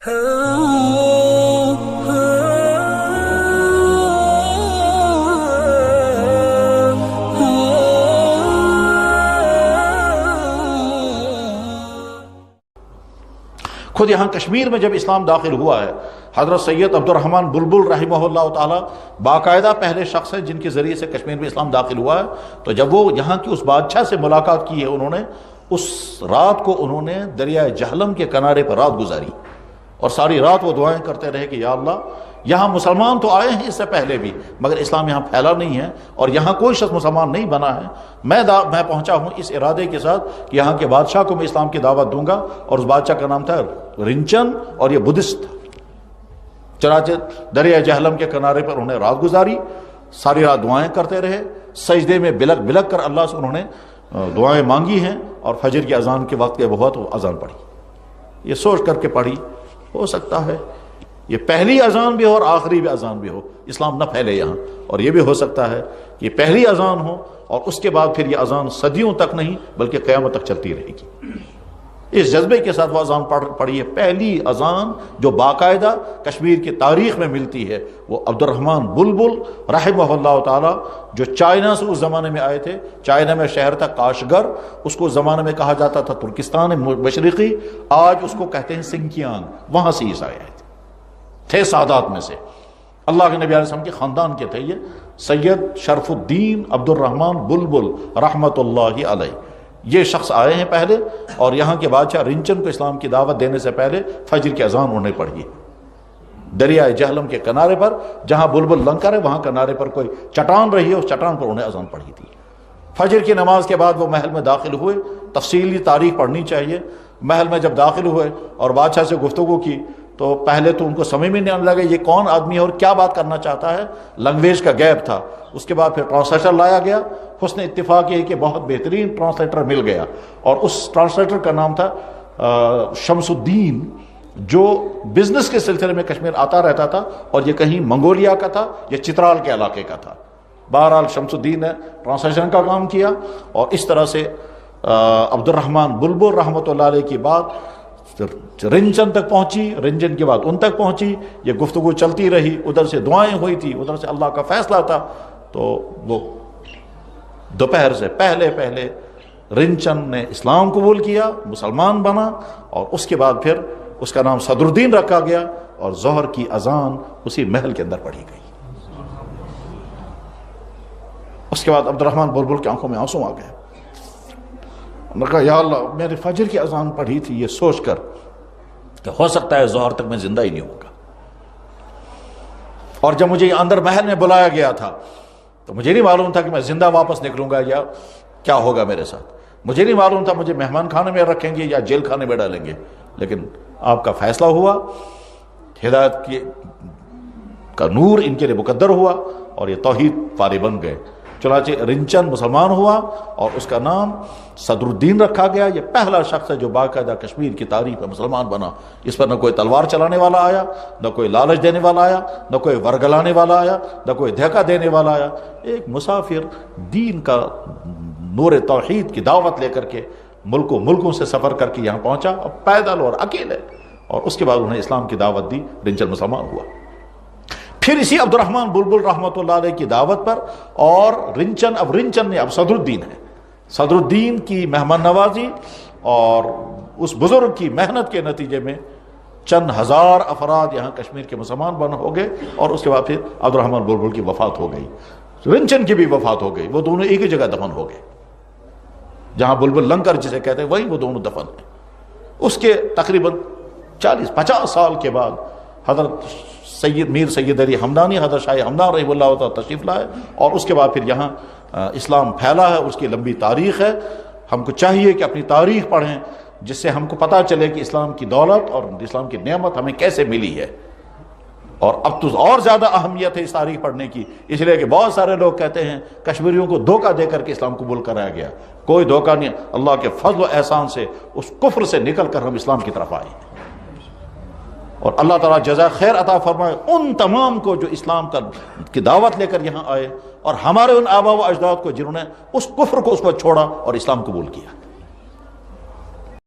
خود یہاں کشمیر میں جب اسلام داخل ہوا ہے، حضرت سید عبد الرحمن بلبل رحمہ اللہ تعالی باقاعدہ پہلے شخص ہیں جن کے ذریعے سے کشمیر میں اسلام داخل ہوا ہے. تو جب وہ یہاں کی اس بادشاہ سے ملاقات کی ہے، انہوں نے اس رات کو انہوں نے دریائے جہلم کے کنارے پر رات گزاری، اور ساری رات وہ دعائیں کرتے رہے کہ یا اللہ، یہاں مسلمان تو آئے ہیں اس سے پہلے بھی، مگر اسلام یہاں پھیلا نہیں ہے اور یہاں کوئی شخص مسلمان نہیں بنا ہے. میں پہنچا ہوں اس ارادے کے ساتھ کہ یہاں کے بادشاہ کو میں اسلام کی دعوت دوں گا، اور اس بادشاہ کا نام تھا رنچن، اور یہ بدھسٹ تھا. چنانچہ دریائے جہلم کے کنارے پر انہوں نے رات گزاری، ساری رات دعائیں کرتے رہے، سجدے میں بلک بلک کر اللہ سے انہوں نے دعائیں مانگی ہیں، اور فجر کی اذان کے وقت کے بہت وہ اذان پڑھی. یہ سوچ کر کے پڑھی، ہو سکتا ہے یہ پہلی اذان بھی ہو اور آخری بھی اذان بھی ہو، اسلام نہ پھیلے یہاں، اور یہ بھی ہو سکتا ہے کہ پہلی اذان ہو اور اس کے بعد پھر یہ اذان صدیوں تک نہیں بلکہ قیامت تک چلتی رہے گی. اس جذبے کے ساتھ وہ اذان پڑھی ہے. پہلی اذان جو باقاعدہ کشمیر کی تاریخ میں ملتی ہے وہ عبد الرحمن بلبل رحمہ اللہ تعالی، جو چائنا سے اس زمانے میں آئے تھے. چائنا میں شہر تھا کاشگر، اس کو اس زمانے میں کہا جاتا تھا ترکستان مشرقی، آج اس کو کہتے ہیں سنکیانگ. وہاں سے عیسائی آئے تھے سادات میں سے، اللہ کے نبی علیہ السلام کے خاندان کے تھے. یہ سید شرف الدین عبد الرحمن بلبل رحمۃ اللہ علیہ، یہ شخص آئے ہیں پہلے، اور یہاں کے بادشاہ رنچن کو اسلام کی دعوت دینے سے پہلے فجر کی اذان انہوں نے پڑھی دریائے جہلم کے کنارے پر. جہاں بلبل لنگر ہے وہاں کنارے پر کوئی چٹان رہی ہے، اس چٹان پر انہوں نے اذان پڑھی تھی. فجر کی نماز کے بعد وہ محل میں داخل ہوئے. تفصیلی تاریخ پڑھنی چاہیے. محل میں جب داخل ہوئے اور بادشاہ سے گفتگو کی تو پہلے تو ان کو سمجھ میں نہیں آنے لگا یہ کون آدمی ہے اور کیا بات کرنا چاہتا ہے، لینگویج کا گیپ تھا. اس کے بعد پھر ٹرانسلیٹر لایا گیا. حسن اتفاق یہ کہ بہت بہترین ٹرانسلیٹر مل گیا، اور اس ٹرانسلیٹر کا نام تھا شمس الدین، جو بزنس کے سلسلے میں کشمیر آتا رہتا تھا، اور یہ کہیں منگولیا کا تھا یا چترال کے علاقے کا تھا. بہرحال شمس الدین نے ٹرانسلیشن کا کام کیا، اور اس طرح سے عبد الرحمن بلبل رحمۃ اللہ علیہ کی بات رنچن تک پہنچی، رنچن کے بعد ان تک پہنچی. یہ گفتگو چلتی رہی، ادھر سے دعائیں ہوئی تھی، ادھر سے اللہ کا فیصلہ تھا. تو وہ دوپہر سے پہلے رنچن نے اسلام قبول کیا، مسلمان بنا، اور اس کے بعد پھر اس کا نام صدر الدین رکھا گیا، اور ظہر کی اذان اسی محل کے اندر پڑھی گئی. اس کے بعد عبد الرحمن بلبل کی آنکھوں میں آنسو آ گئے. انہوں نے کہا یا اللہ، میں نے فجر کی اذان پڑھی تھی یہ سوچ کر کہ ہو سکتا ہے ظہر تک میں زندہ ہی نہیں ہوں گا، اور جب مجھے اندر محل میں بلایا گیا تھا تو مجھے نہیں معلوم تھا کہ میں زندہ واپس نکلوں گا یا کیا ہوگا میرے ساتھ. مجھے نہیں معلوم تھا مجھے مہمان خانے میں رکھیں گے یا جیل خانے میں ڈالیں گے. لیکن آپ کا فیصلہ ہوا، ہدایت کا نور ان کے لیے مقدر ہوا، اور یہ توحید پارے بن گئے. چنانچہ رنچن مسلمان ہوا اور اس کا نام صدر الدین رکھا گیا. یہ پہلا شخص ہے جو باقاعدہ کشمیر کی تاریخ میں مسلمان بنا. اس پر نہ کوئی تلوار چلانے والا آیا، نہ کوئی لالچ دینے والا آیا، نہ کوئی ورگلانے والا آیا، نہ کوئی دھوکہ دینے والا آیا. ایک مسافر دین کا نور توحید کی دعوت لے کر کے ملکوں سے سفر کر کے یہاں پہنچا، اور پیدل اور اکیلے، اور اس کے بعد انہیں اسلام کی دعوت دی. رنچن مسلمان ہوا. پھر اسی عبد الرحمن بلبل رحمۃ اللہ علیہ کی دعوت پر، اور رنچن نے اب صدر الدین ہے. صدر الدین کی مہمان نوازی اور اس بزرگ کی محنت کے نتیجے میں چند ہزار افراد یہاں کشمیر کے مسلمان بن ہو گئے، اور اس کے بعد پھر عبد الرحمن بلبل کی وفات ہو گئی. رنچن کی بھی وفات ہو گئی. وہ دونوں ایک ہی جگہ دفن ہو گئے، جہاں بلبل لنگر جسے کہتے ہیں وہیں وہ دونوں دفن ہیں. اس کے تقریباً 40-50 سال کے بعد حضرت میر سید علی ہمدانی، حضرت شاہ ہمدان رحمہ اللہ تعالیٰ تشریف لائے، اور اس کے بعد پھر یہاں اسلام پھیلا ہے. اس کی لمبی تاریخ ہے. ہم کو چاہیے کہ اپنی تاریخ پڑھیں، جس سے ہم کو پتہ چلے کہ اسلام کی دولت اور اسلام کی نعمت ہمیں کیسے ملی ہے. اور اب تو اور زیادہ اہمیت ہے اس تاریخ پڑھنے کی، اس لیے کہ بہت سارے لوگ کہتے ہیں کشمیریوں کو دھوکہ دے کر کے اسلام قبول کرایا گیا. کوئی دھوکہ نہیں، اللہ کے فضل و احسان سے اس کفر سے نکل کر ہم اسلام کی طرف آئے. اور اللہ تعالیٰ جزا خیر عطا فرمائے ان تمام کو جو اسلام کی دعوت لے کر یہاں آئے، اور ہمارے ان آبا و اجداد کو جنہوں نے اس کفر کو اس کو چھوڑا اور اسلام قبول کیا.